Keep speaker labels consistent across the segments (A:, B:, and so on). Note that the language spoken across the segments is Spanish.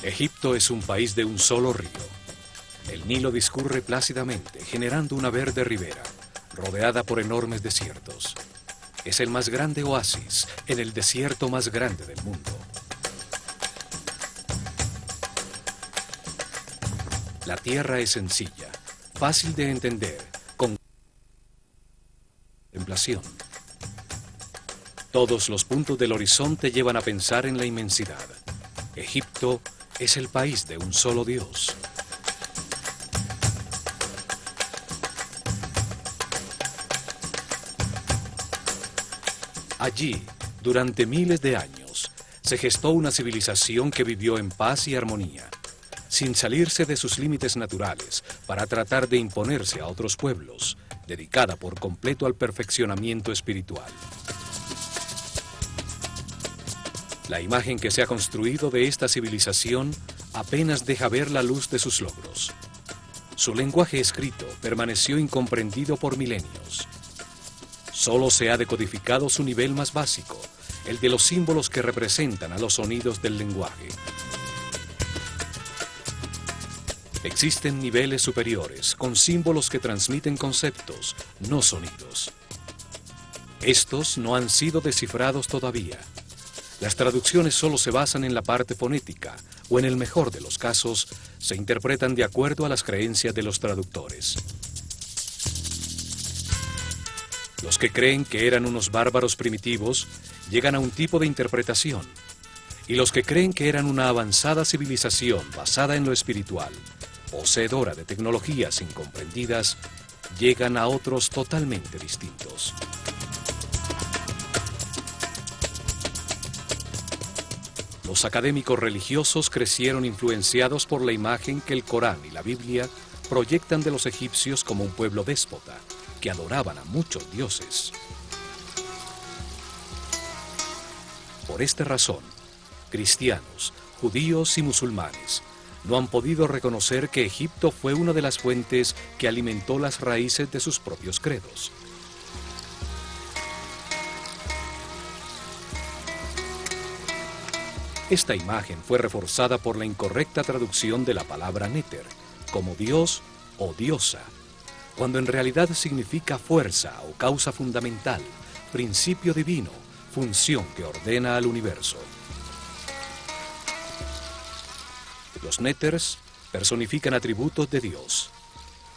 A: Egipto es un país de un solo río. El Nilo discurre plácidamente, generando una verde ribera, rodeada por enormes desiertos. Es el más grande oasis en el desierto más grande del mundo. La tierra es sencilla, fácil de entender, con contemplación. Todos los puntos del horizonte llevan a pensar en la inmensidad. Egipto es el país de un solo Dios. Allí, durante miles de años, se gestó una civilización que vivió en paz y armonía, sin salirse de sus límites naturales para tratar de imponerse a otros pueblos, dedicada por completo al perfeccionamiento espiritual. La imagen que se ha construido de esta civilización apenas deja ver la luz de sus logros. Su lenguaje escrito permaneció incomprendido por milenios. Solo se ha decodificado su nivel más básico, el de los símbolos que representan a los sonidos del lenguaje. Existen niveles superiores, con símbolos que transmiten conceptos, no sonidos. Estos no han sido descifrados todavía. Las traducciones solo se basan en la parte fonética, o en el mejor de los casos, se interpretan de acuerdo a las creencias de los traductores. Los que creen que eran unos bárbaros primitivos llegan a un tipo de interpretación, y los que creen que eran una avanzada civilización basada en lo espiritual, poseedora de tecnologías incomprendidas, llegan a otros totalmente distintos. Los académicos religiosos crecieron influenciados por la imagen que el Corán y la Biblia proyectan de los egipcios como un pueblo déspota, que adoraban a muchos dioses. Por esta razón, cristianos, judíos y musulmanes no han podido reconocer que Egipto fue una de las fuentes que alimentó las raíces de sus propios credos. Esta imagen fue reforzada por la incorrecta traducción de la palabra Néter, como Dios o diosa, cuando en realidad significa fuerza o causa fundamental, principio divino, función que ordena al universo. Los Néters personifican atributos de Dios.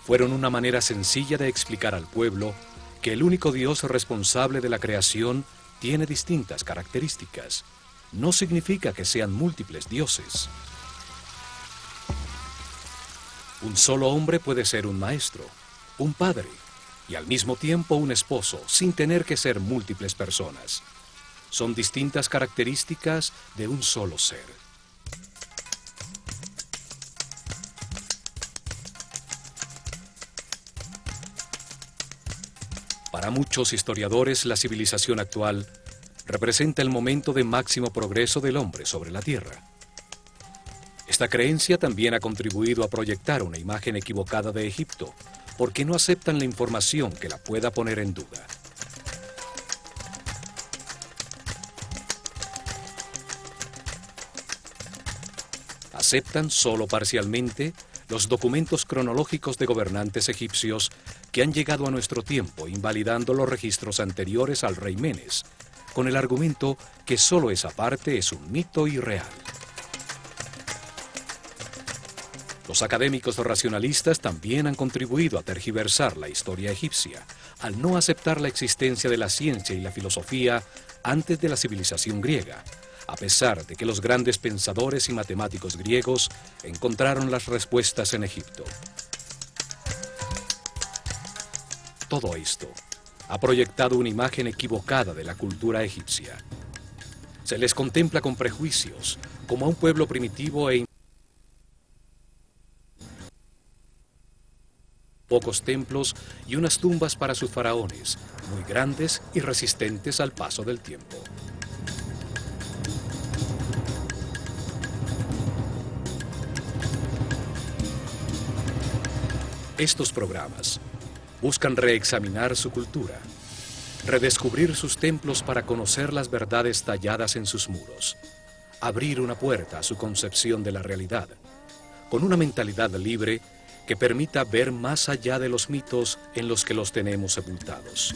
A: Fueron una manera sencilla de explicar al pueblo que el único Dios responsable de la creación tiene distintas características. No significa que sean múltiples dioses. Un solo hombre puede ser un maestro, un padre y al mismo tiempo un esposo, sin tener que ser múltiples personas. Son distintas características de un solo ser. Para muchos historiadores, la civilización actual representa el momento de máximo progreso del hombre sobre la Tierra. Esta creencia también ha contribuido a proyectar una imagen equivocada de Egipto, porque no aceptan la información que la pueda poner en duda. Aceptan solo parcialmente los documentos cronológicos de gobernantes egipcios que han llegado a nuestro tiempo, invalidando los registros anteriores al rey Menes, con el argumento que solo esa parte es un mito irreal. Los académicos racionalistas también han contribuido a tergiversar la historia egipcia, al no aceptar la existencia de la ciencia y la filosofía antes de la civilización griega, a pesar de que los grandes pensadores y matemáticos griegos encontraron las respuestas en Egipto. Todo esto ha proyectado una imagen equivocada de la cultura egipcia. Se les contempla con prejuicios, como a un pueblo primitivo e pocos templos y unas tumbas para sus faraones, muy grandes y resistentes al paso del tiempo. Estos programas buscan reexaminar su cultura, redescubrir sus templos para conocer las verdades talladas en sus muros, abrir una puerta a su concepción de la realidad, con una mentalidad libre que permita ver más allá de los mitos en los que los tenemos sepultados.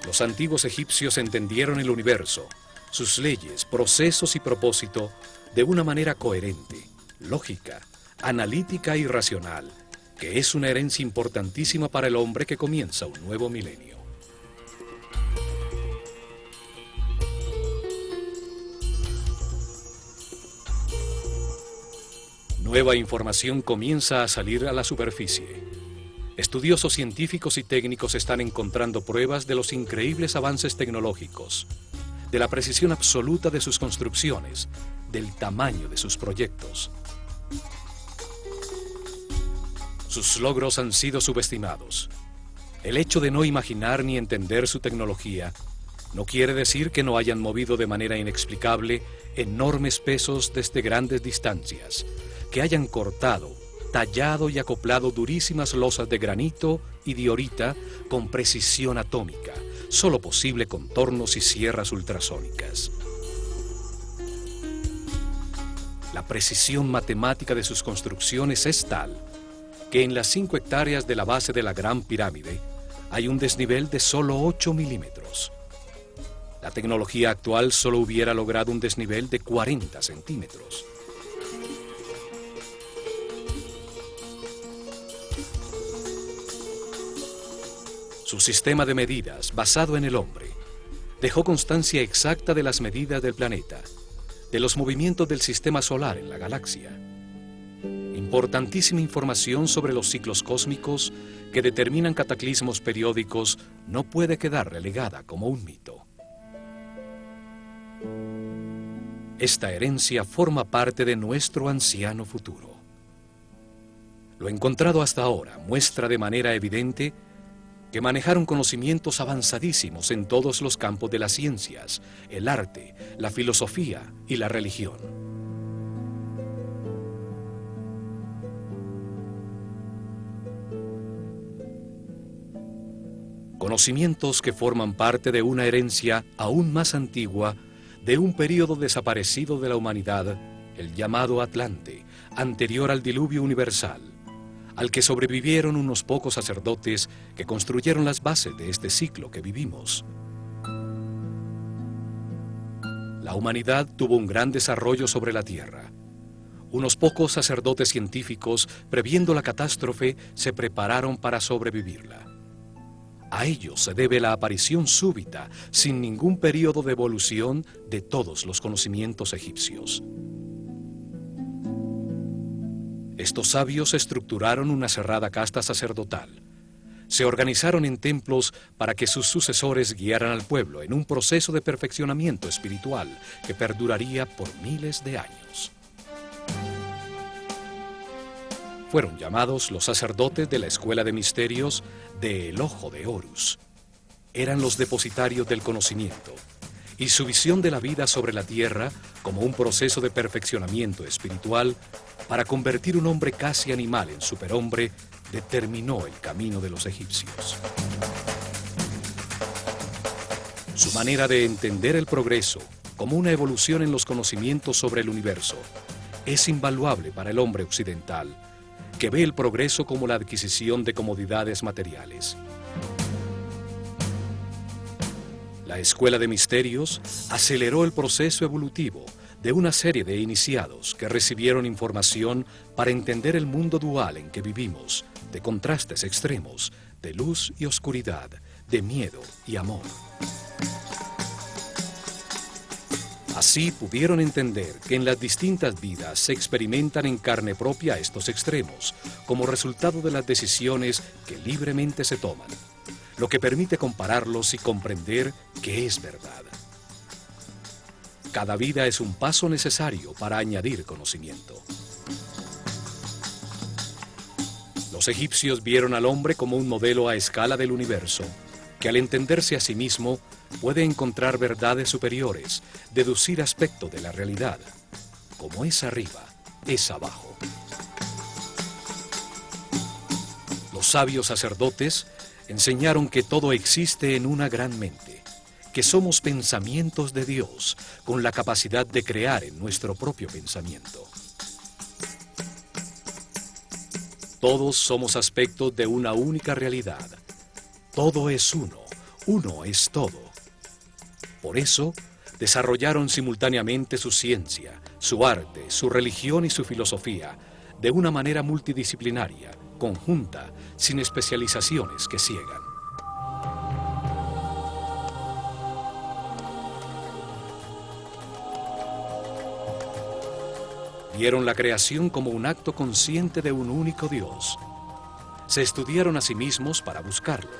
A: Los antiguos egipcios entendieron el universo, sus leyes, procesos y propósito de una manera coherente, lógica, analítica y racional, que es una herencia importantísima para el hombre que comienza un nuevo milenio. Nueva información comienza a salir a la superficie. Estudiosos científicos y técnicos están encontrando pruebas de los increíbles avances tecnológicos, de la precisión absoluta de sus construcciones, del tamaño de sus proyectos. Sus logros han sido subestimados. El hecho de no imaginar ni entender su tecnología no quiere decir que no hayan movido de manera inexplicable enormes pesos desde grandes distancias, que hayan cortado, tallado y acoplado durísimas losas de granito y diorita con precisión atómica, solo posible con tornos y sierras ultrasónicas. La precisión matemática de sus construcciones es tal que en las 5 hectáreas de la base de la Gran Pirámide hay un desnivel de solo 8 milímetros. La tecnología actual solo hubiera logrado un desnivel de 40 centímetros. Su sistema de medidas, basado en el hombre, dejó constancia exacta de las medidas del planeta, de los movimientos del sistema solar en la galaxia. Importantísima información sobre los ciclos cósmicos que determinan cataclismos periódicos no puede quedar relegada como un mito. Esta herencia forma parte de nuestro anciano futuro. Lo encontrado hasta ahora muestra de manera evidente que manejaron conocimientos avanzadísimos en todos los campos de las ciencias, el arte, la filosofía y la religión. Conocimientos que forman parte de una herencia aún más antigua de un período desaparecido de la humanidad, el llamado Atlante, anterior al diluvio universal, al que sobrevivieron unos pocos sacerdotes que construyeron las bases de este ciclo que vivimos. La humanidad tuvo un gran desarrollo sobre la Tierra. Unos pocos sacerdotes científicos, previendo la catástrofe, se prepararon para sobrevivirla. A ello se debe la aparición súbita, sin ningún período de evolución, de todos los conocimientos egipcios. Estos sabios estructuraron una cerrada casta sacerdotal. Se organizaron en templos para que sus sucesores guiaran al pueblo en un proceso de perfeccionamiento espiritual que perduraría por miles de años. Fueron llamados los sacerdotes de la escuela de misterios de El Ojo de Horus. Eran los depositarios del conocimiento, y su visión de la vida sobre la tierra como un proceso de perfeccionamiento espiritual para convertir un hombre casi animal en superhombre determinó el camino de los egipcios. Su manera de entender el progreso como una evolución en los conocimientos sobre el universo es invaluable para el hombre occidental, que ve el progreso como la adquisición de comodidades materiales. La Escuela de Misterios aceleró el proceso evolutivo de una serie de iniciados que recibieron información para entender el mundo dual en que vivimos, de contrastes extremos, de luz y oscuridad, de miedo y amor. Así pudieron entender que en las distintas vidas se experimentan en carne propia estos extremos, como resultado de las decisiones que libremente se toman, lo que permite compararlos y comprender qué es verdad. Cada vida es un paso necesario para añadir conocimiento. Los egipcios vieron al hombre como un modelo a escala del universo, que al entenderse a sí mismo puede encontrar verdades superiores, deducir aspectos de la realidad. Como es arriba, es abajo. Los sabios sacerdotes enseñaron que todo existe en una gran mente, que somos pensamientos de Dios, con la capacidad de crear en nuestro propio pensamiento. Todos somos aspectos de una única realidad. Todo es uno, uno es todo. Por eso, desarrollaron simultáneamente su ciencia, su arte, su religión y su filosofía, de una manera multidisciplinaria, conjunta, sin especializaciones que ciegan. Vieron la creación como un acto consciente de un único Dios. Se estudiaron a sí mismos para buscarlo,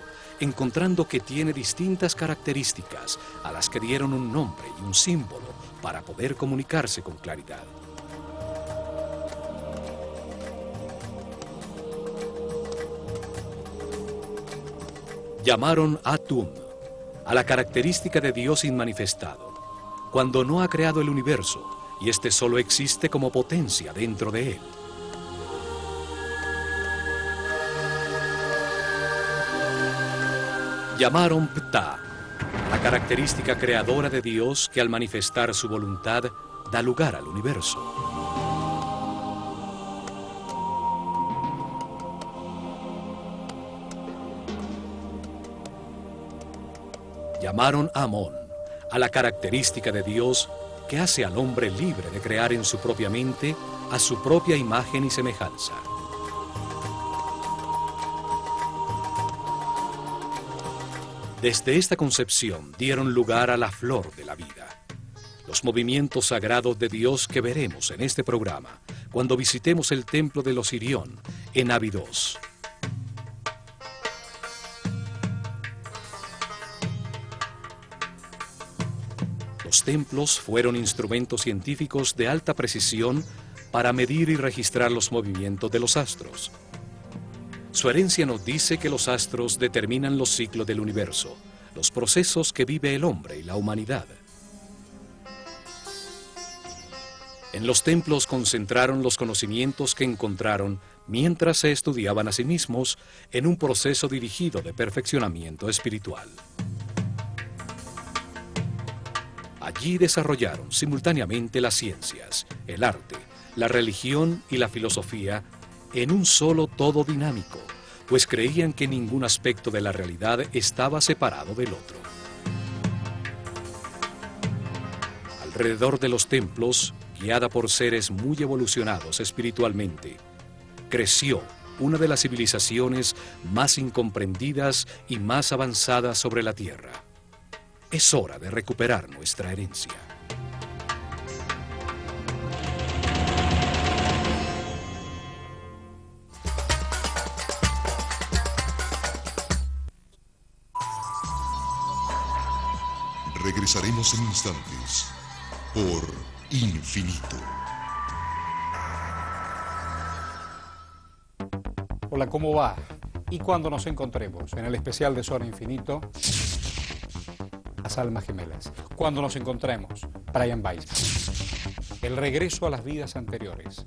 A: encontrando que tiene distintas características a las que dieron un nombre y un símbolo para poder comunicarse con claridad. Llamaron Atum a la característica de Dios inmanifestado, cuando no ha creado el universo, y este solo existe como potencia dentro de él. Llamaron Ptah, la característica creadora de Dios que al manifestar su voluntad da lugar al universo. Llamaron Amón a la característica de Dios que hace al hombre libre de crear en su propia mente a su propia imagen y semejanza. Desde esta concepción dieron lugar a la flor de la vida, los movimientos sagrados de Dios que veremos en este programa cuando visitemos el templo de los Sirión en Abidos. Los templos fueron instrumentos científicos de alta precisión para medir y registrar los movimientos de los astros. Su herencia nos dice que los astros determinan los ciclos del universo, los procesos que vive el hombre y la humanidad. En los templos concentraron los conocimientos que encontraron mientras se estudiaban a sí mismos en un proceso dirigido de perfeccionamiento espiritual. Allí desarrollaron simultáneamente las ciencias, el arte, la religión y la filosofía en un solo todo dinámico, pues creían que ningún aspecto de la realidad estaba separado del otro. Alrededor de los templos, guiada por seres muy evolucionados espiritualmente, creció una de las civilizaciones más incomprendidas y más avanzadas sobre la Tierra. Es hora de recuperar nuestra herencia.
B: Regresaremos en instantes por Infinito.
C: Hola, ¿cómo va? Y cuando nos encontremos en el especial de Zona Infinito, las almas gemelas. Cuando nos encontremos, Brian Weiss. El regreso a las vidas anteriores.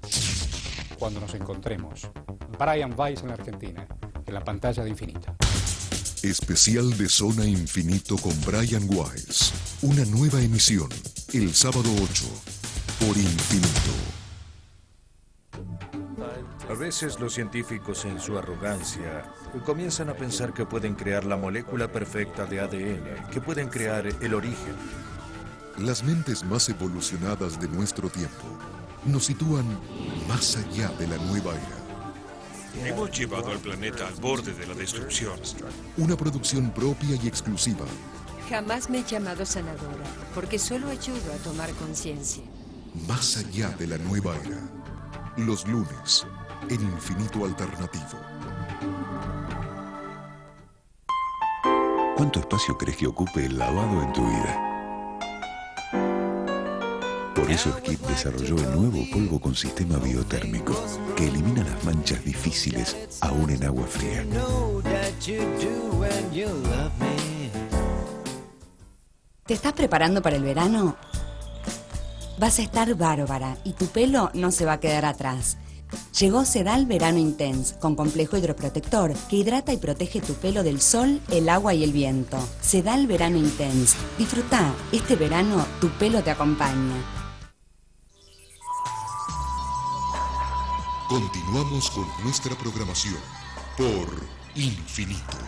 C: Cuando nos encontremos, Brian Weiss en la Argentina, en la pantalla de Infinito.
B: Especial de Zona Infinito con Brian Weiss. Una nueva emisión, el sábado 8, por Infinito.
D: A veces los científicos en su arrogancia comienzan a pensar que pueden crear la molécula perfecta de ADN, que pueden crear el origen.
B: Las mentes más evolucionadas de nuestro tiempo nos sitúan más allá de la nueva era.
E: Hemos llevado al planeta al borde de la destrucción.
B: Una producción propia y exclusiva.
F: Jamás me he llamado sanadora, porque solo ayudo a tomar conciencia.
B: Más allá de la nueva era. Los lunes, en Infinito Alternativo.
G: ¿Cuánto espacio crees que ocupe el lavado en tu vida? Por eso Skip desarrolló el nuevo polvo con sistema biotérmico que elimina las manchas difíciles aún en agua fría.
H: ¿Te estás preparando para el verano? Vas a estar bárbara y tu pelo no se va a quedar atrás. Llegó Sedal Verano Intense, con complejo hidroprotector que hidrata y protege tu pelo del sol, el agua y el viento. Sedal Verano Intense. Disfruta, este verano tu pelo te acompaña.
B: Continuamos con nuestra programación por Infinito.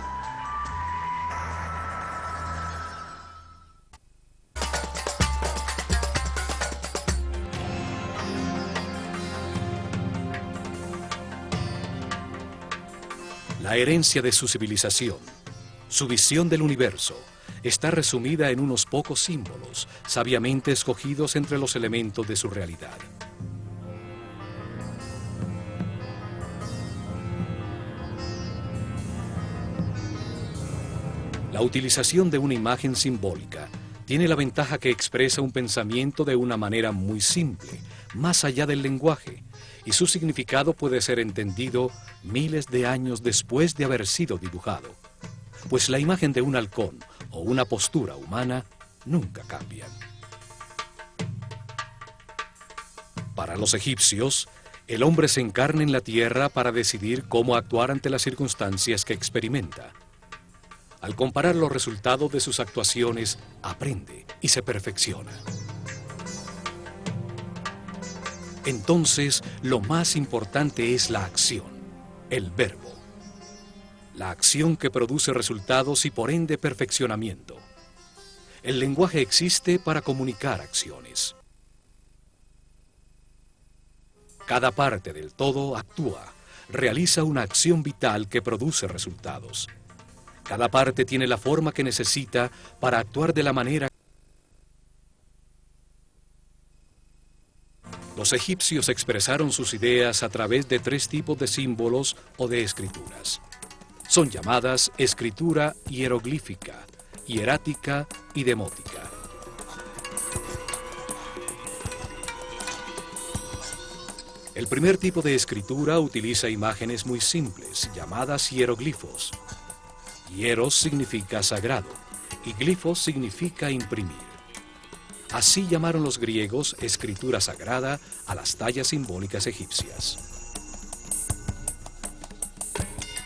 A: La herencia de su civilización, su visión del universo, está resumida en unos pocos símbolos, sabiamente escogidos entre los elementos de su realidad. La utilización de una imagen simbólica tiene la ventaja que expresa un pensamiento de una manera muy simple, más allá del lenguaje, y su significado puede ser entendido miles de años después de haber sido dibujado, pues la imagen de un halcón o una postura humana nunca cambian. Para los egipcios, el hombre se encarna en la tierra para decidir cómo actuar ante las circunstancias que experimenta. Al comparar los resultados de sus actuaciones, aprende y se perfecciona. Entonces, lo más importante es la acción, el verbo. La acción que produce resultados y por ende perfeccionamiento. El lenguaje existe para comunicar acciones. Cada parte del todo actúa, realiza una acción vital que produce resultados. Cada parte tiene la forma que necesita para actuar de la manera. Los egipcios expresaron sus ideas a través de 3 tipos de símbolos o de escrituras. Son llamadas escritura hieroglífica, hierática y demótica. El primer tipo de escritura utiliza imágenes muy simples, llamadas hieroglifos. Hieros significa sagrado y glifos significa imprimir. Así llamaron los griegos escritura sagrada a las tallas simbólicas egipcias.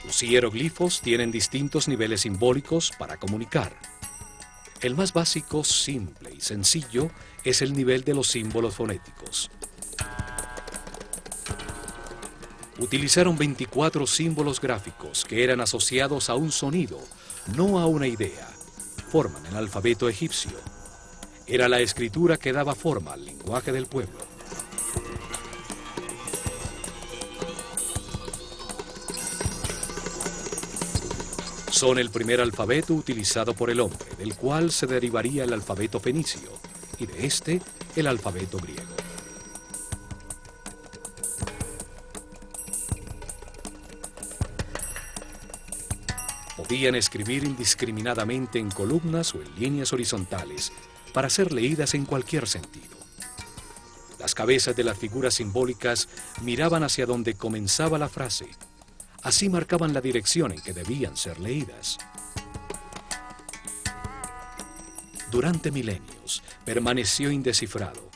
A: Los hieroglifos tienen distintos niveles simbólicos para comunicar. El más básico, simple y sencillo es el nivel de los símbolos fonéticos. Utilizaron 24 símbolos gráficos que eran asociados a un sonido, no a una idea. Forman el alfabeto egipcio. Era la escritura que daba forma al lenguaje del pueblo. Son el primer alfabeto utilizado por el hombre, del cual se derivaría el alfabeto fenicio, y de este, el alfabeto griego. Podían escribir indiscriminadamente en columnas o en líneas horizontales, para ser leídas en cualquier sentido. Las cabezas de las figuras simbólicas miraban hacia donde comenzaba la frase. Así marcaban la dirección en que debían ser leídas. Durante milenios permaneció indescifrado,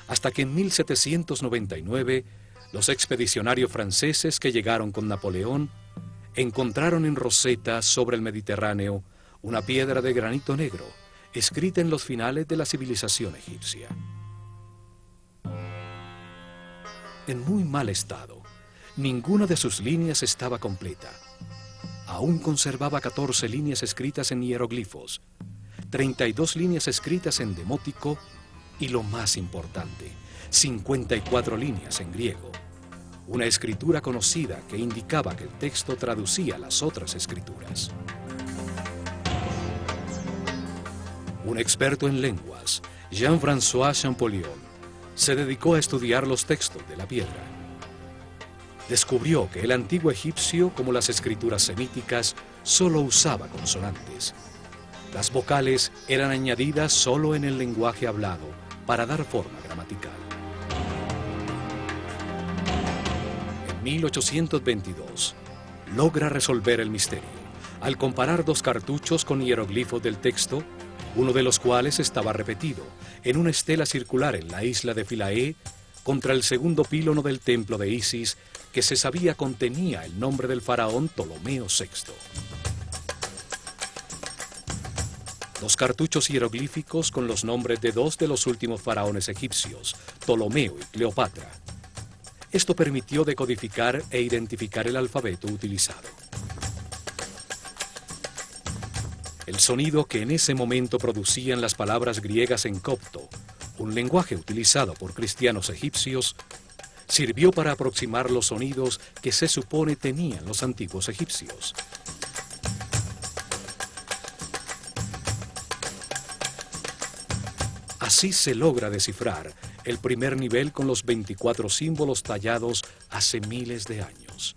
A: hasta que en 1799 los expedicionarios franceses que llegaron con Napoleón encontraron en Rosetta, sobre el Mediterráneo, una piedra de granito negro, escrita en los finales de la civilización egipcia. En muy mal estado, ninguna de sus líneas estaba completa. Aún conservaba 14 líneas escritas en hieroglifos, 32 líneas escritas en demótico y, lo más importante, 54 líneas en griego, una escritura conocida que indicaba que el texto traducía las otras escrituras. Un experto en lenguas, Jean-François Champollion, se dedicó a estudiar los textos de la piedra. Descubrió que el antiguo egipcio, como las escrituras semíticas, solo usaba consonantes. Las vocales eran añadidas solo en el lenguaje hablado para dar forma gramatical. En 1822, logra resolver el misterio al comparar 2 cartuchos con hieroglifos del texto, uno de los cuales estaba repetido en una estela circular en la isla de Philae, contra el segundo pílono del templo de Isis, que se sabía contenía el nombre del faraón Ptolomeo VI. 2 cartuchos hieroglíficos con los nombres de 2 de los últimos faraones egipcios, Ptolomeo y Cleopatra. Esto permitió decodificar e identificar el alfabeto utilizado. El sonido que en ese momento producían las palabras griegas en copto, un lenguaje utilizado por cristianos egipcios, sirvió para aproximar los sonidos que se supone tenían los antiguos egipcios. Así se logra descifrar el primer nivel con los 24 símbolos tallados hace miles de años.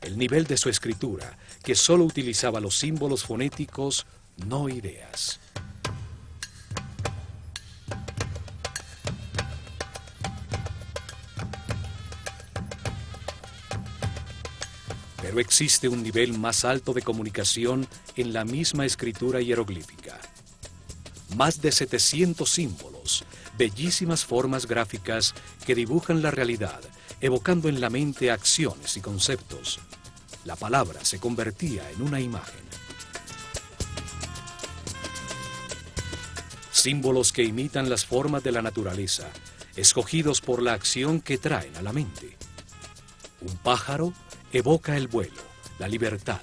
A: El nivel de su escritura, que solo utilizaba los símbolos fonéticos, no ideas. Pero existe un nivel más alto de comunicación en la misma escritura hieroglífica. Más de 700 símbolos, bellísimas formas gráficas que dibujan la realidad, evocando en la mente acciones y conceptos. La palabra se convertía en una imagen. Símbolos que imitan las formas de la naturaleza, escogidos por la acción que traen a la mente. Un pájaro evoca el vuelo, la libertad.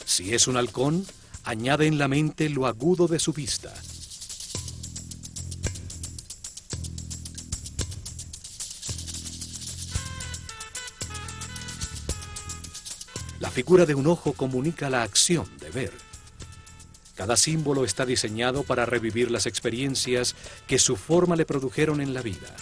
A: Si es un halcón, añade en la mente lo agudo de su vista. La figura de un ojo comunica la acción de ver. Cada símbolo está diseñado para revivir las experiencias que su forma le produjeron en la vida.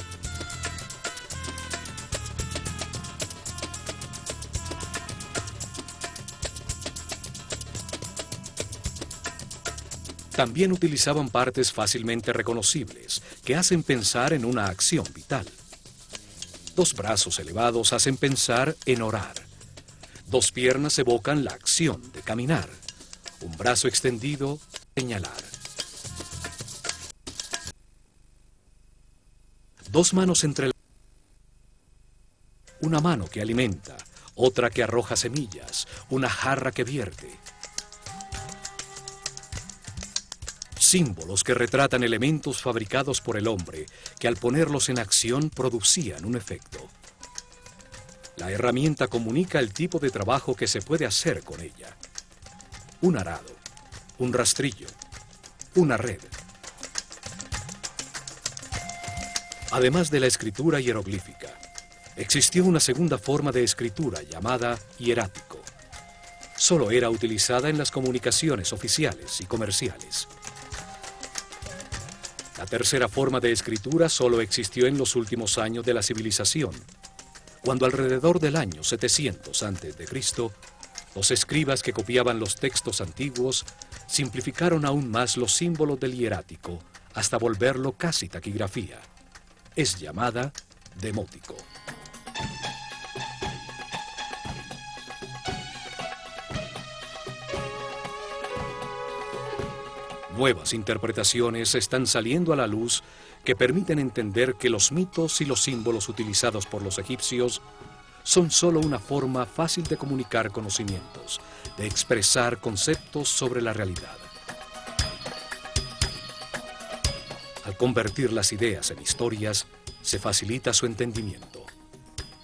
A: También utilizaban partes fácilmente reconocibles, que hacen pensar en una acción vital. 2 brazos elevados hacen pensar en orar. 2 piernas evocan la acción de caminar. Un brazo extendido, señalar. 2 manos entre una mano que alimenta, otra que arroja semillas, una jarra que vierte. Símbolos que retratan elementos fabricados por el hombre, que al ponerlos en acción producían un efecto. La herramienta comunica el tipo de trabajo que se puede hacer con ella. Un arado, un rastrillo, una red. Además de la escritura hieroglífica, existió una segunda forma de escritura llamada hierático. Solo era utilizada en las comunicaciones oficiales y comerciales. La tercera forma de escritura solo existió en los últimos años de la civilización, cuando alrededor del año 700 a.C., los escribas que copiaban los textos antiguos simplificaron aún más los símbolos del hierático hasta volverlo casi taquigrafía. Es llamada demótico. Nuevas interpretaciones están saliendo a la luz que permiten entender que los mitos y los símbolos utilizados por los egipcios son solo una forma fácil de comunicar conocimientos, de expresar conceptos sobre la realidad. Al convertir las ideas en historias, se facilita su entendimiento.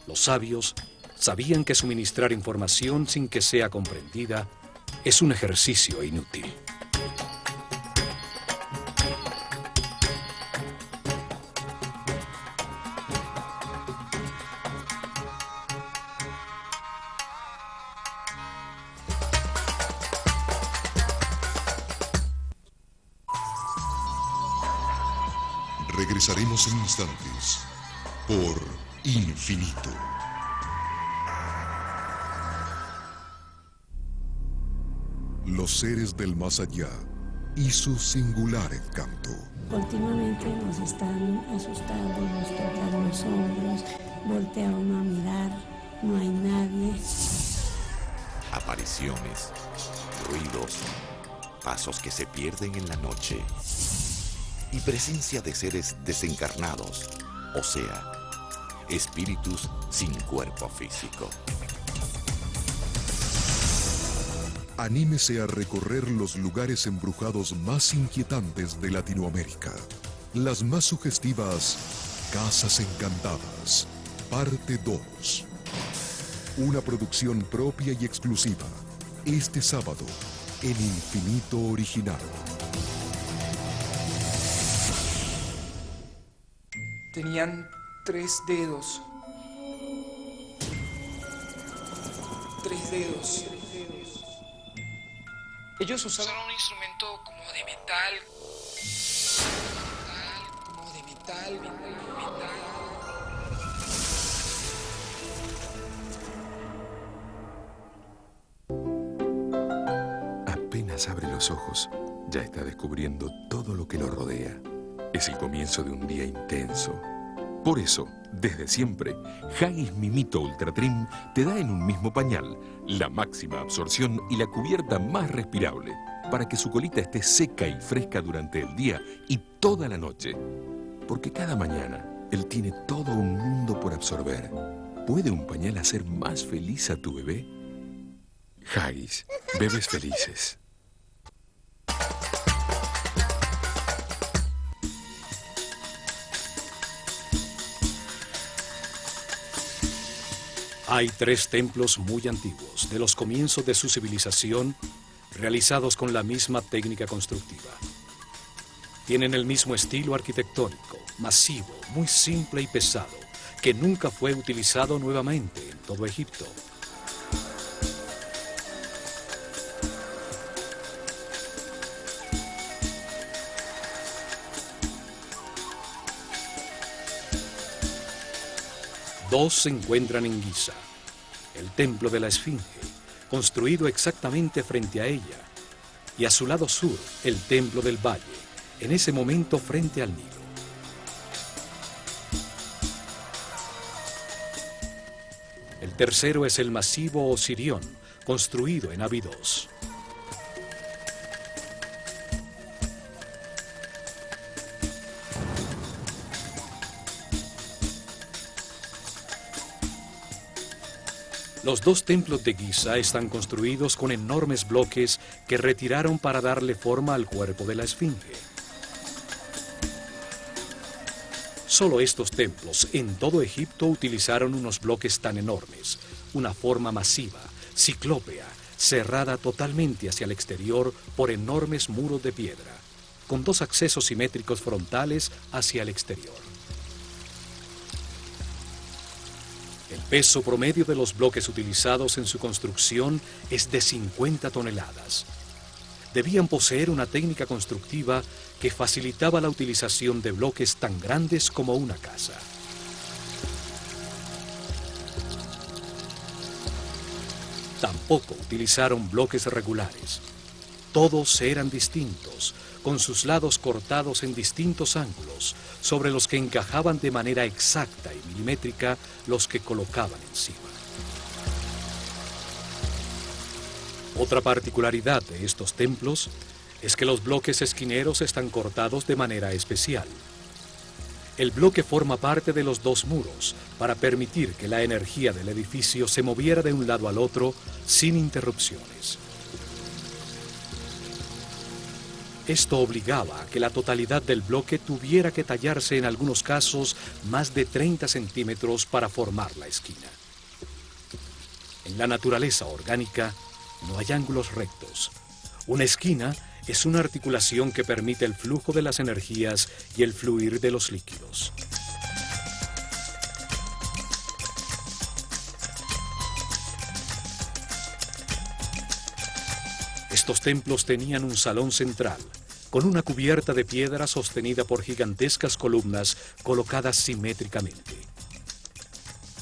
A: Los sabios sabían que suministrar información sin que sea comprendida es un ejercicio inútil.
B: Regresaremos en instantes por Infinito. Los seres del más allá y su singular encanto.
I: Continuamente nos están asustando, nos tocan los hombros, voltea uno a mirar, no hay nadie.
J: Apariciones, ruidos, pasos que se pierden en la noche y presencia de seres desencarnados O sea, espíritus sin cuerpo físico.
B: Anímese a recorrer los lugares embrujados más inquietantes de Latinoamérica. Las más sugestivas Casas Encantadas, parte 2. Una producción propia y exclusiva. Este sábado, en Infinito Original.
K: Tenían 3 dedos. 3 dedos. Ellos usaban un instrumento como de metal. Como de metal.
L: Apenas abre los ojos, ya está descubriendo todo lo que lo rodea. Es el comienzo de un día intenso. Por eso, desde siempre, Haggis Mimito Ultra Trim te da en un mismo pañal la máxima absorción y la cubierta más respirable para que su colita esté seca y fresca durante el día y toda la noche. Porque cada mañana él tiene todo un mundo por absorber. ¿Puede un pañal hacer más feliz a tu bebé? Haggis, bebés felices.
A: Hay 3 templos muy antiguos, de los comienzos de su civilización, realizados con la misma técnica constructiva. Tienen el mismo estilo arquitectónico, masivo, muy simple y pesado, que nunca fue utilizado nuevamente en todo Egipto. Dos se encuentran en Giza, el templo de la Esfinge, construido exactamente frente a ella, y a su lado sur, el templo del Valle, en ese momento frente al Nilo. El tercero es el masivo Osirión, construido en Abidos. Los 2 templos de Giza están construidos con enormes bloques que retiraron para darle forma al cuerpo de la Esfinge. Solo estos templos en todo Egipto utilizaron unos bloques tan enormes, una forma masiva, ciclópea, cerrada totalmente hacia el exterior por enormes muros de piedra, con 2 accesos simétricos frontales hacia el exterior. El peso promedio de los bloques utilizados en su construcción es de 50 toneladas. Debían poseer una técnica constructiva que facilitaba la utilización de bloques tan grandes como una casa. Tampoco utilizaron bloques regulares. Todos eran distintos, con sus lados cortados en distintos ángulos, sobre los que encajaban de manera exacta y milimétrica los que colocaban encima. Otra particularidad de estos templos es que los bloques esquineros están cortados de manera especial. El bloque forma parte de los 2 muros para permitir que la energía del edificio se moviera de un lado al otro sin interrupciones. Esto obligaba a que la totalidad del bloque tuviera que tallarse en algunos casos más de 30 centímetros para formar la esquina. En la naturaleza orgánica no hay ángulos rectos. Una esquina es una articulación que permite el flujo de las energías y el fluir de los líquidos. Estos templos tenían un salón central, con una cubierta de piedra sostenida por gigantescas columnas colocadas simétricamente.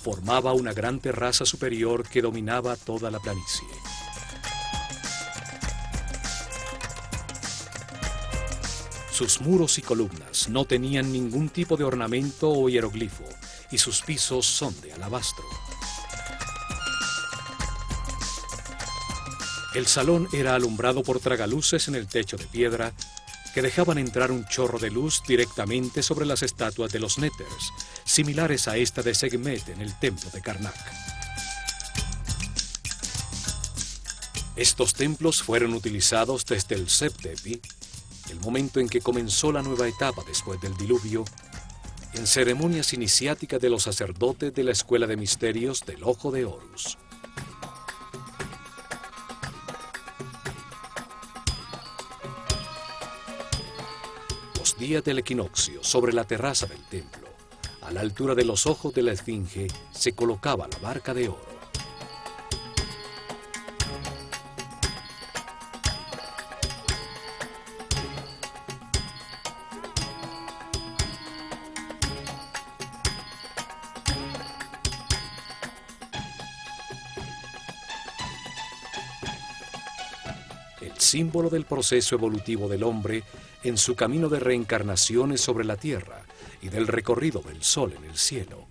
A: Formaba una gran terraza superior que dominaba toda la planicie. Sus muros y columnas no tenían ningún tipo de ornamento o hieroglifo, y sus pisos son de alabastro. El salón era alumbrado por tragaluces en el techo de piedra que dejaban entrar un chorro de luz directamente sobre las estatuas de los Néters, similares a esta de Sekhmet en el templo de Karnak. Estos templos fueron utilizados desde el Seb-Tepi, el momento en que comenzó la nueva etapa después del diluvio, en ceremonias iniciáticas de los sacerdotes de la Escuela de Misterios del Ojo de Horus. Los días del equinoccio, sobre la terraza del templo, a la altura de los ojos de la esfinge, se colocaba la barca de oro. Símbolo del proceso evolutivo del hombre en su camino de reencarnaciones sobre la tierra y del recorrido del sol en el cielo.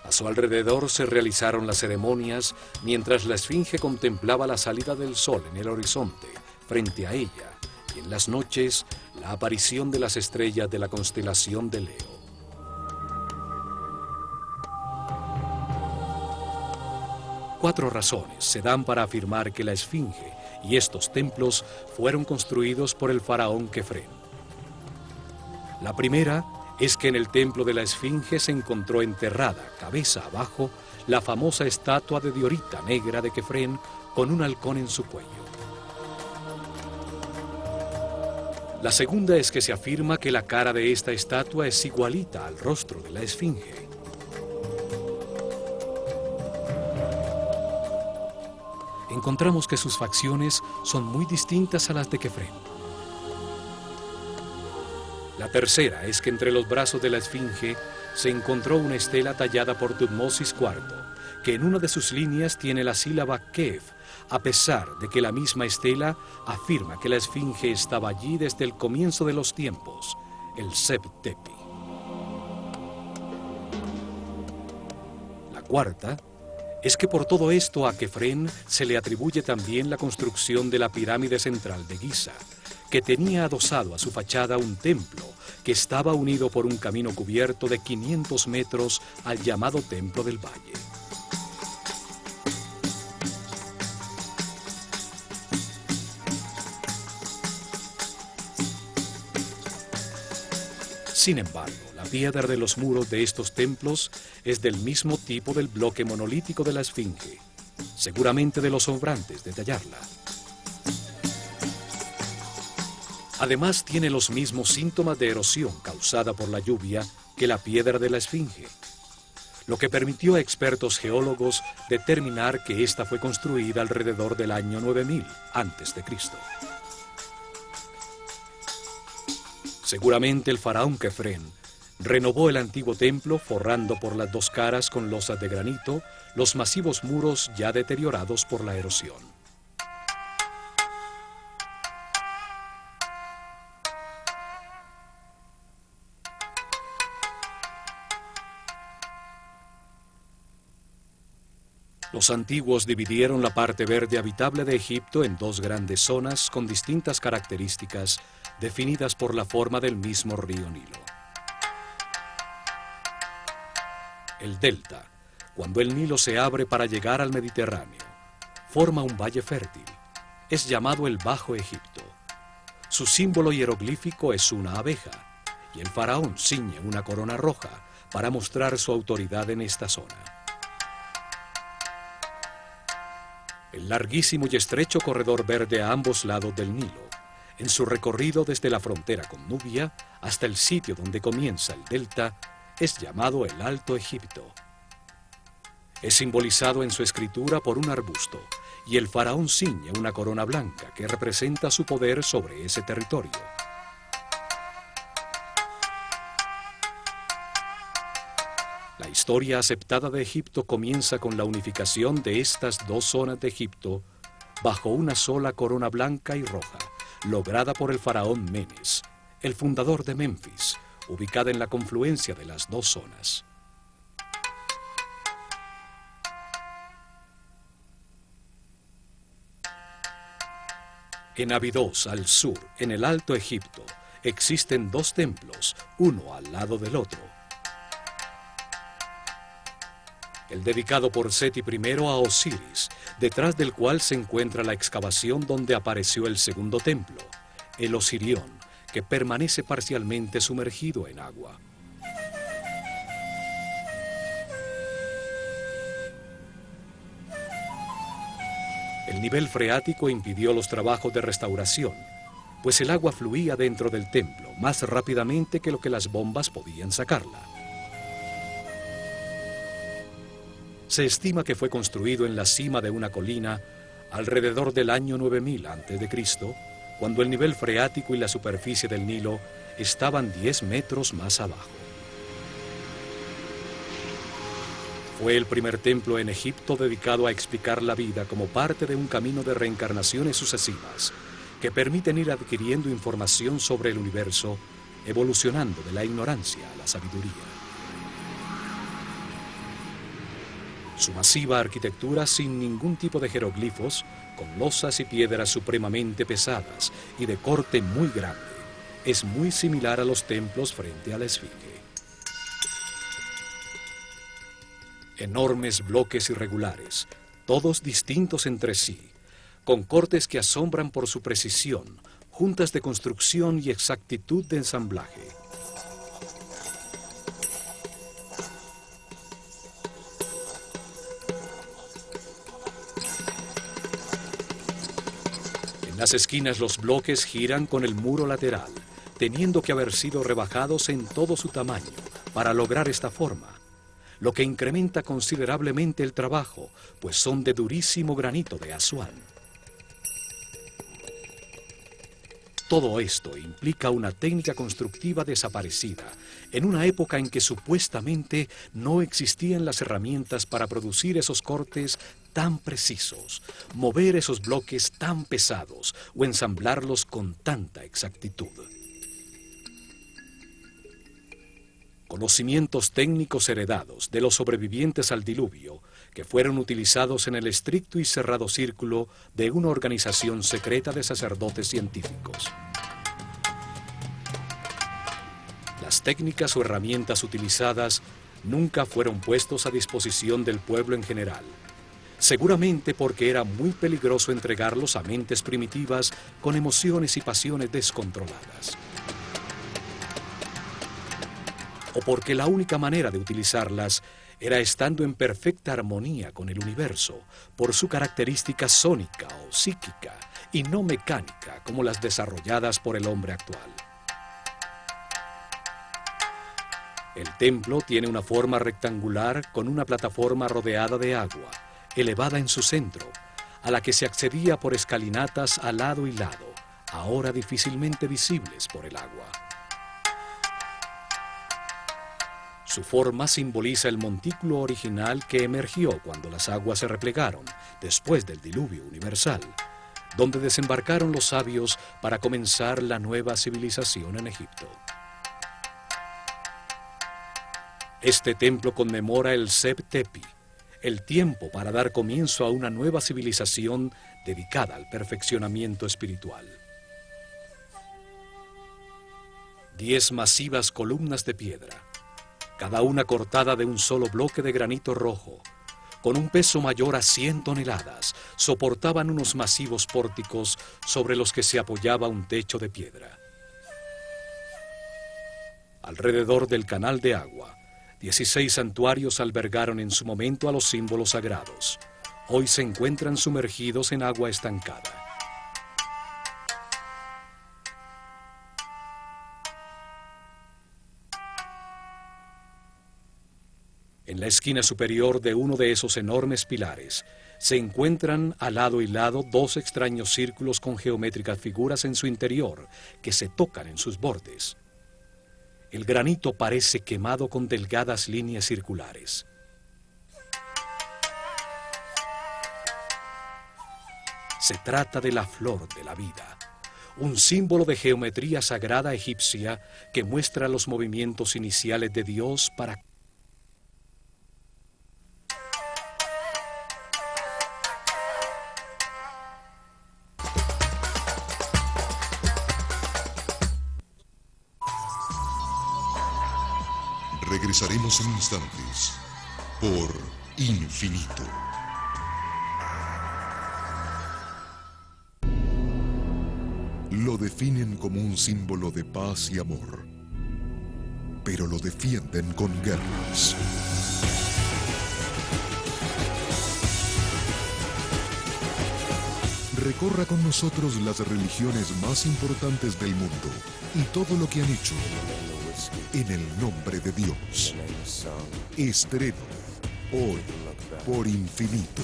A: A su alrededor se realizaron las ceremonias mientras la esfinge contemplaba la salida del sol en el horizonte frente a ella y en las noches la aparición de las estrellas de la constelación de Leo. Cuatro razones se dan para afirmar que la esfinge y estos templos fueron construidos por el faraón Kefren. La primera es que en el templo de la esfinge se encontró enterrada, cabeza abajo, la famosa estatua de diorita negra de Kefren con un halcón en su cuello. La segunda es que se afirma que la cara de esta estatua es igualita al rostro de la esfinge. Encontramos que sus facciones son muy distintas a las de Kefren. La tercera es que entre los brazos de la esfinge se encontró una estela tallada por Tutmosis IV, que en una de sus líneas tiene la sílaba Kef, a pesar de que la misma estela afirma que la esfinge estaba allí desde el comienzo de los tiempos, el Seb-Tepi. La cuarta es que por todo esto a Kefren se le atribuye también la construcción de la pirámide central de Giza, que tenía adosado a su fachada un templo que estaba unido por un camino cubierto de 500 metros al llamado Templo del Valle. Sin embargo, la piedra de los muros de estos templos es del mismo tipo del bloque monolítico de la esfinge, seguramente de los sobrantes de tallarla. Además, tiene los mismos síntomas de erosión causada por la lluvia que la piedra de la esfinge, lo que permitió a expertos geólogos determinar que ésta fue construida alrededor del año 9000 a.C. Seguramente el faraón Kefren renovó el antiguo templo forrando por las dos caras con losas de granito los masivos muros ya deteriorados por la erosión. Los antiguos dividieron la parte verde habitable de Egipto en dos grandes zonas con distintas características definidas por la forma del mismo río Nilo. El delta, cuando el Nilo se abre para llegar al Mediterráneo, forma un valle fértil. Es llamado el Bajo Egipto. Su símbolo hieroglífico es una abeja, y el faraón ciñe una corona roja para mostrar su autoridad en esta zona. El larguísimo y estrecho corredor verde a ambos lados del Nilo, en su recorrido desde la frontera con Nubia hasta el sitio donde comienza el delta, es llamado el Alto Egipto. Es simbolizado en su escritura por un arbusto, y el faraón ciñe una corona blanca que representa su poder sobre ese territorio. La historia aceptada de Egipto comienza con la unificación de estas dos zonas de Egipto bajo una sola corona blanca y roja, lograda por el faraón Menes, el fundador de Memphis, ubicada en la confluencia de las dos zonas. En Abidos, al sur, en el Alto Egipto, existen dos templos, uno al lado del otro. El dedicado por Seti I a Osiris, detrás del cual se encuentra la excavación donde apareció el segundo templo, el Osirión, que permanece parcialmente sumergido en agua. El nivel freático impidió los trabajos de restauración, pues el agua fluía dentro del templo más rápidamente que lo que las bombas podían sacarla. Se estima que fue construido en la cima de una colina alrededor del año 9000 a.C., cuando el nivel freático y la superficie del Nilo estaban 10 metros más abajo. Fue el primer templo en Egipto dedicado a explicar la vida como parte de un camino de reencarnaciones sucesivas que permiten ir adquiriendo información sobre el universo, evolucionando de la ignorancia a la sabiduría. Su masiva arquitectura sin ningún tipo de jeroglifos, con losas y piedras supremamente pesadas y de corte muy grande, es muy similar a los templos frente a la Esfinge. Enormes bloques irregulares, todos distintos entre sí, con cortes que asombran por su precisión, juntas de construcción y exactitud de ensamblaje. En las esquinas los bloques giran con el muro lateral, teniendo que haber sido rebajados en todo su tamaño para lograr esta forma, lo que incrementa considerablemente el trabajo, pues son de durísimo granito de Asuán. Todo esto implica una técnica constructiva desaparecida, en una época en que supuestamente no existían las herramientas para producir esos cortes tan precisos, mover esos bloques tan pesados o ensamblarlos con tanta exactitud. Conocimientos técnicos heredados de los sobrevivientes al diluvio que fueron utilizados en el estricto y cerrado círculo de una organización secreta de sacerdotes científicos. Las técnicas o herramientas utilizadas nunca fueron puestos a disposición del pueblo en general, seguramente porque era muy peligroso entregarlos a mentes primitivas con emociones y pasiones descontroladas. O porque la única manera de utilizarlas era estando en perfecta armonía con el universo, por su característica sónica o psíquica, y no mecánica como las desarrolladas por el hombre actual. El templo tiene una forma rectangular con una plataforma rodeada de agua, elevada en su centro, a la que se accedía por escalinatas a lado y lado, ahora difícilmente visibles por el agua. Su forma simboliza el montículo original que emergió cuando las aguas se replegaron, después del diluvio universal, donde desembarcaron los sabios para comenzar la nueva civilización en Egipto. Este templo conmemora el Seb Tepi, el tiempo para dar comienzo a una nueva civilización dedicada al perfeccionamiento espiritual. 10 masivas columnas de piedra, cada una cortada de un solo bloque de granito rojo, con un peso mayor a 100 toneladas, soportaban unos masivos pórticos sobre los que se apoyaba un techo de piedra. Alrededor del canal de agua, 16 santuarios albergaron en su momento a los símbolos sagrados. Hoy se encuentran sumergidos en agua estancada. En la esquina superior de uno de esos enormes pilares se encuentran a lado y lado 2 extraños círculos con geométricas figuras en su interior que se tocan en sus bordes. El granito parece quemado con delgadas líneas circulares. Se trata de la flor de la vida, un símbolo de geometría sagrada egipcia que muestra los movimientos iniciales de Dios para
B: Regresaremos en instantes por Infinito. Lo definen como un símbolo de paz y amor, pero lo defienden con guerras. Recorra con nosotros las religiones más importantes del mundo y todo lo que han hecho en el nombre de Dios. Estreno hoy por Infinito.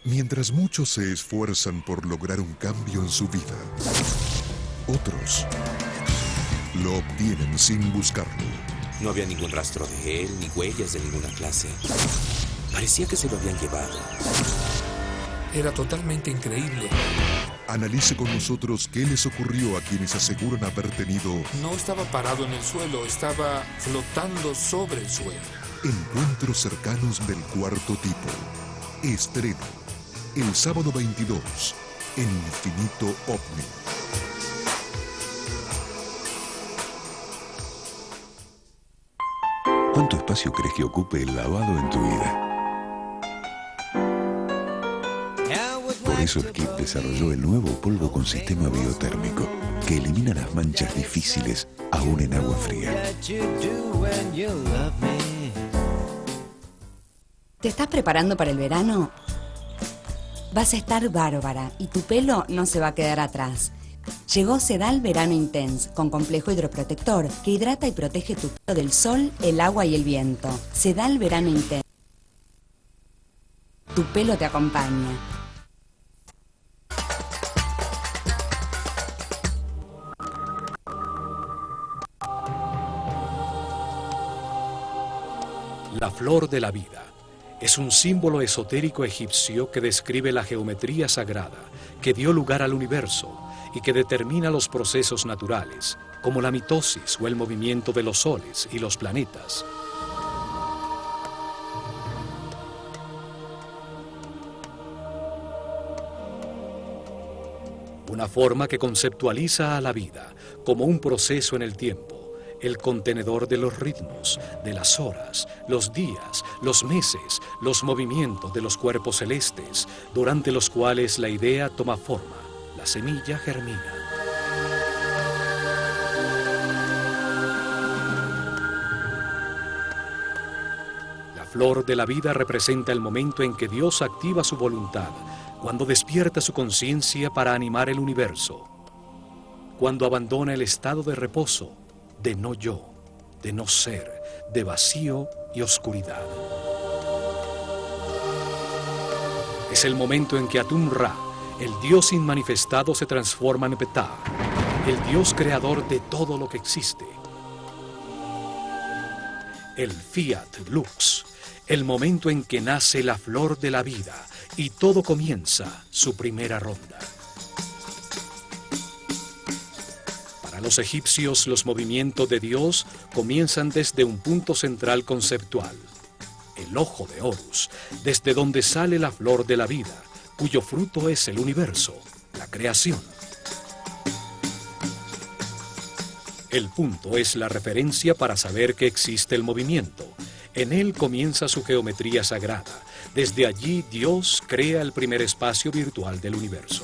B: Mientras muchos se esfuerzan por lograr un cambio en su vida, otros lo obtienen sin buscarlo.
J: No había ningún rastro de él, ni huellas de ninguna clase. Parecía que se lo habían llevado.
E: Era totalmente increíble.
B: Analice con nosotros qué les ocurrió a quienes aseguran haber tenido...
E: No estaba parado en el suelo, estaba flotando sobre el suelo.
B: Encuentros cercanos del cuarto tipo. Estreno el sábado 22 en Infinito OVNI.
G: ¿Cuánto espacio crees que ocupe el lavado en tu vida? Por eso Skip desarrolló el nuevo polvo con sistema biotérmico, que elimina las manchas difíciles aún en agua fría.
H: ¿Te estás preparando para el verano? Vas a estar bárbara y tu pelo no se va a quedar atrás. Llegó Sedal Verano Intense, con complejo hidroprotector que hidrata y protege tu pelo del sol, el agua y el viento. Sedal Verano Intense. Tu pelo te acompaña.
A: La flor de la vida es un símbolo esotérico egipcio que describe la geometría sagrada que dio lugar al universo y que determina los procesos naturales, como la mitosis o el movimiento de los soles y los planetas. Una forma que conceptualiza a la vida como un proceso en el tiempo, el contenedor de los ritmos, de las horas, los días, los meses, los movimientos de los cuerpos celestes, durante los cuales la idea toma forma, la semilla germina. La flor de la vida representa el momento en que Dios activa su voluntad, cuando despierta su conciencia para animar el universo, cuando abandona el estado de reposo, de no yo, de no ser, de vacío y oscuridad. Es el momento en que Atum-Ra, el Dios inmanifestado, se transforma en Ptah, el Dios creador de todo lo que existe. El Fiat Lux, el momento en que nace la flor de la vida y todo comienza su primera ronda. Para los egipcios, los movimientos de Dios comienzan desde un punto central conceptual, el ojo de Horus, desde donde sale la flor de la vida, cuyo fruto es el universo, la creación. El punto es la referencia para saber que existe el movimiento. En él comienza su geometría sagrada. Desde allí Dios crea el primer espacio virtual del universo.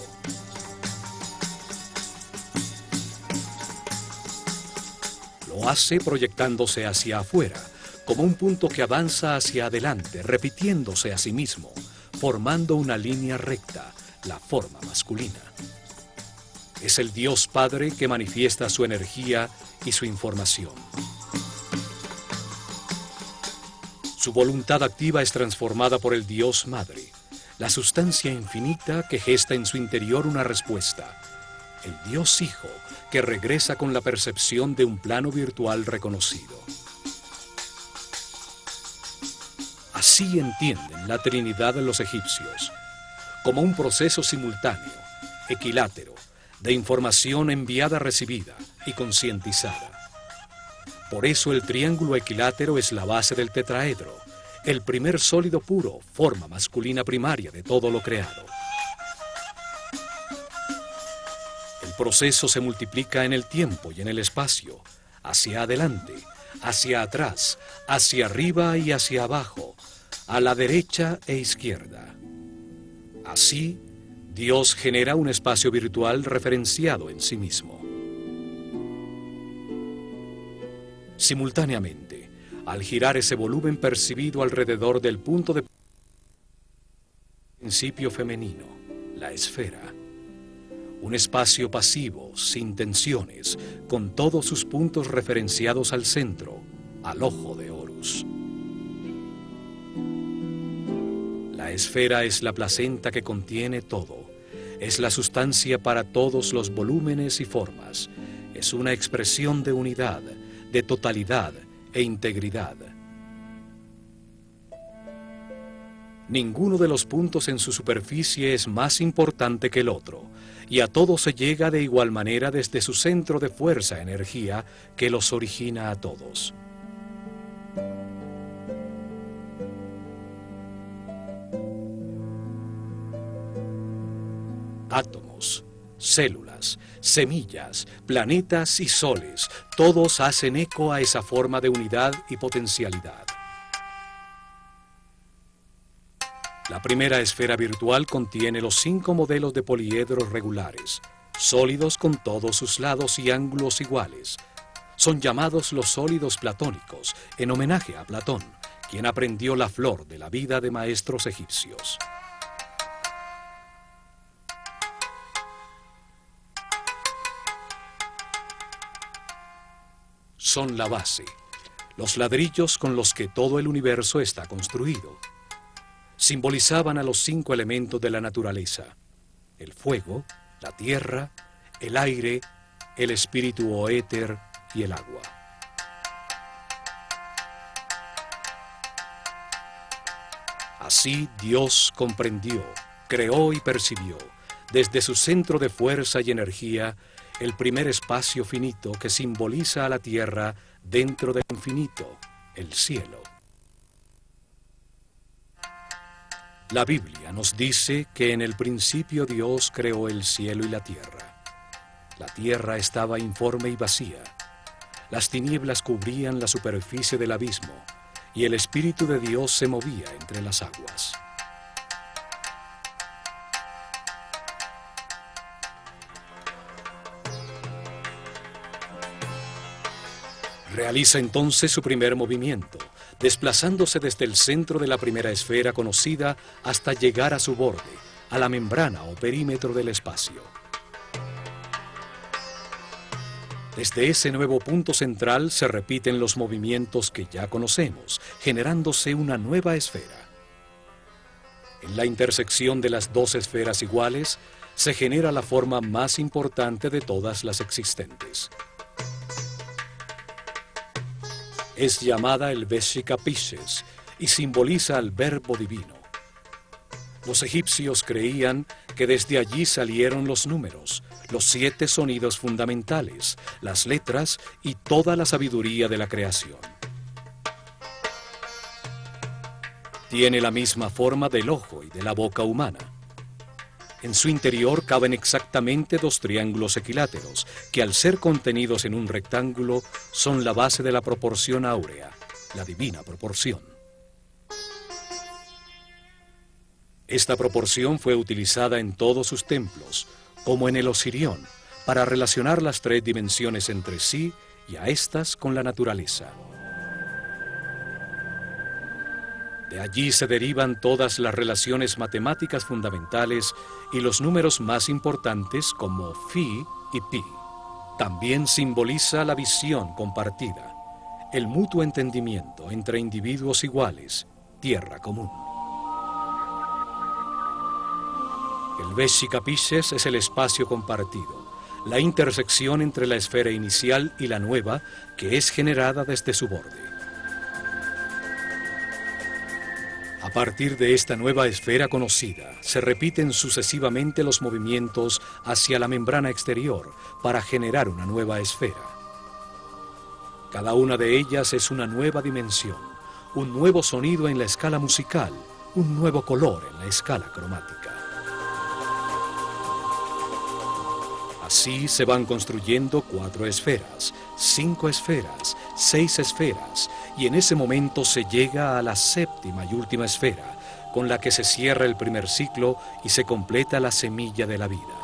A: Lo hace proyectándose hacia afuera, como un punto que avanza hacia adelante, repitiéndose a sí mismo, formando una línea recta, la forma masculina. Es el Dios Padre que manifiesta su energía y su información. Su voluntad activa es transformada por el Dios Madre, la sustancia infinita que gesta en su interior una respuesta. El Dios Hijo, que regresa con la percepción de un plano virtual reconocido. Así entienden la Trinidad de los egipcios, como un proceso simultáneo, equilátero, de información enviada-recibida y concientizada. Por eso el triángulo equilátero es la base del tetraedro, el primer sólido puro, forma masculina primaria de todo lo creado. El proceso se multiplica en el tiempo y en el espacio, hacia adelante, hacia atrás, hacia arriba y hacia abajo, a la derecha e izquierda. Así, Dios genera un espacio virtual referenciado en sí mismo. Simultáneamente, al girar ese volumen percibido alrededor del punto de principio femenino, la esfera, un espacio pasivo, sin tensiones, con todos sus puntos referenciados al centro, al ojo de Horus. La esfera es la placenta que contiene todo, es la sustancia para todos los volúmenes y formas, es una expresión de unidad, de totalidad e integridad. Ninguno de los puntos en su superficie es más importante que el otro, y a todos se llega de igual manera desde su centro de fuerza, energía, que los origina a todos. Átomos, células, semillas, planetas y soles, todos hacen eco a esa forma de unidad y potencialidad. La primera esfera virtual contiene los 5 modelos de poliedros regulares, sólidos con todos sus lados y ángulos iguales. Son llamados los sólidos platónicos, en homenaje a Platón, quien aprendió la flor de la vida de maestros egipcios. Son la base, los ladrillos con los que todo el universo está construido. Simbolizaban a los 5 elementos de la naturaleza: el fuego, la tierra, el aire, el espíritu o éter y el agua. Así Dios comprendió, creó y percibió, desde su centro de fuerza y energía, el primer espacio finito que simboliza a la tierra dentro del infinito, el cielo. La Biblia nos dice que en el principio Dios creó el cielo y la tierra. La tierra estaba informe y vacía. Las tinieblas cubrían la superficie del abismo, y el Espíritu de Dios se movía entre las aguas. Realiza entonces su primer movimiento, desplazándose desde el centro de la primera esfera conocida hasta llegar a su borde, a la membrana o perímetro del espacio. Desde ese nuevo punto central se repiten los movimientos que ya conocemos, generándose una nueva esfera. En la intersección de las 2 esferas iguales se genera la forma más importante de todas las existentes. Es llamada el Veshika Pisces y simboliza al Verbo Divino. Los egipcios creían que desde allí salieron los números, los 7 sonidos fundamentales, las letras y toda la sabiduría de la creación. Tiene la misma forma del ojo y de la boca humana. En su interior caben exactamente 2 triángulos equiláteros, que al ser contenidos en un rectángulo, son la base de la proporción áurea, la divina proporción. Esta proporción fue utilizada en todos sus templos, como en el Osirión, para relacionar las 3 dimensiones entre sí y a estas con la naturaleza. De allí se derivan todas las relaciones matemáticas fundamentales y los números más importantes como Phi y Pi. También simboliza la visión compartida, el mutuo entendimiento entre individuos iguales, tierra común. El Veshika Pisces es el espacio compartido, la intersección entre la esfera inicial y la nueva que es generada desde su borde. A partir de esta nueva esfera conocida, se repiten sucesivamente los movimientos hacia la membrana exterior para generar una nueva esfera. Cada una de ellas es una nueva dimensión, un nuevo sonido en la escala musical, un nuevo color en la escala cromática. Así se van construyendo 4 esferas, 5 esferas, 6 esferas, y en ese momento se llega a la 7ª y última esfera, con la que se cierra el primer ciclo y se completa la semilla de la vida.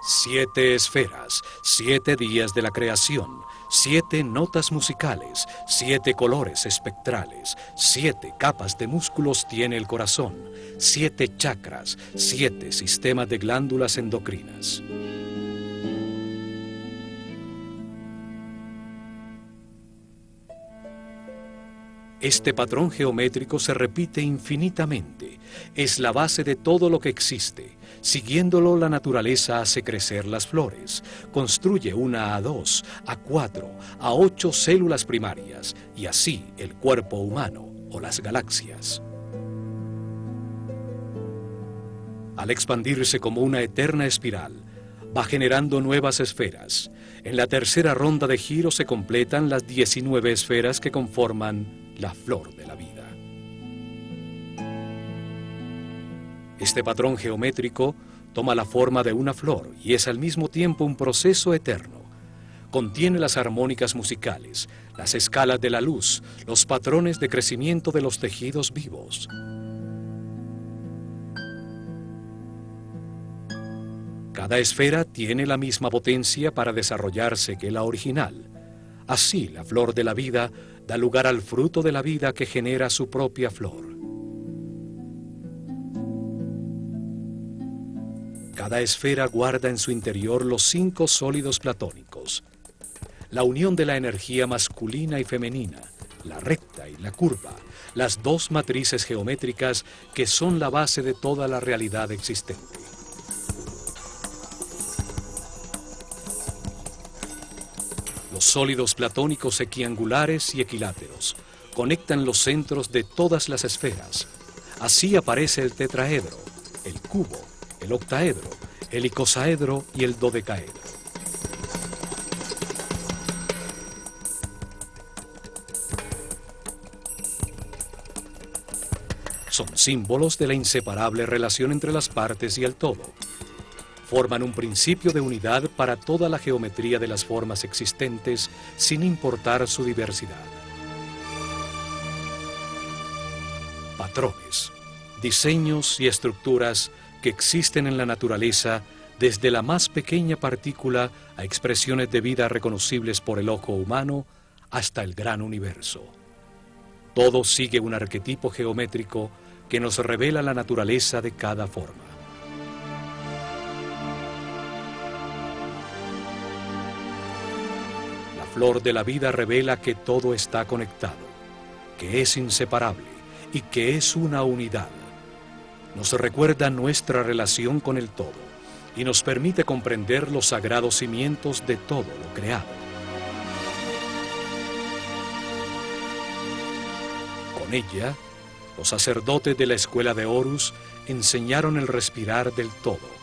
A: Siete esferas, 7 días de la creación, 7 notas musicales, 7 colores espectrales, 7 capas de músculos tiene el corazón, 7 chakras, 7 sistemas de glándulas endocrinas. Este patrón geométrico se repite infinitamente, es la base de todo lo que existe. Siguiéndolo, la naturaleza hace crecer las flores, construye una a 2, a 4, a 8 células primarias, y así el cuerpo humano o las galaxias. Al expandirse como una eterna espiral, va generando nuevas esferas. En la tercera ronda de giro se completan las 19 esferas que conforman la flor de la vida. Este patrón geométrico toma la forma de una flor y es al mismo tiempo un proceso eterno. Contiene las armónicas musicales, las escalas de la luz, los patrones de crecimiento de los tejidos vivos. Cada esfera tiene la misma potencia para desarrollarse que la original. Así, la flor de la vida da lugar al fruto de la vida que genera su propia flor. Cada esfera guarda en su interior los 5 sólidos platónicos, la unión de la energía masculina y femenina, la recta y la curva, las 2 matrices geométricas que son la base de toda la realidad existente. Los sólidos platónicos equiangulares y equiláteros conectan los centros de todas las esferas. Así aparece el tetraedro, el cubo, el octaedro, el icosaedro y el dodecaedro. Son símbolos de la inseparable relación entre las partes y el todo. Forman un principio de unidad para toda la geometría de las formas existentes, sin importar su diversidad. Patrones, diseños y estructuras que existen en la naturaleza, desde la más pequeña partícula a expresiones de vida reconocibles por el ojo humano, hasta el gran universo. Todo sigue un arquetipo geométrico que nos revela la naturaleza de cada forma. La flor de la vida revela que todo está conectado, que es inseparable y que es una unidad. Nos recuerda nuestra relación con el todo y nos permite comprender los sagrados cimientos de todo lo creado. Con ella, los sacerdotes de la escuela de Horus enseñaron el respirar del todo,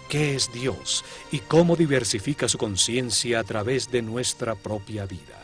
A: qué es Dios y cómo diversifica su conciencia a través de nuestra propia vida.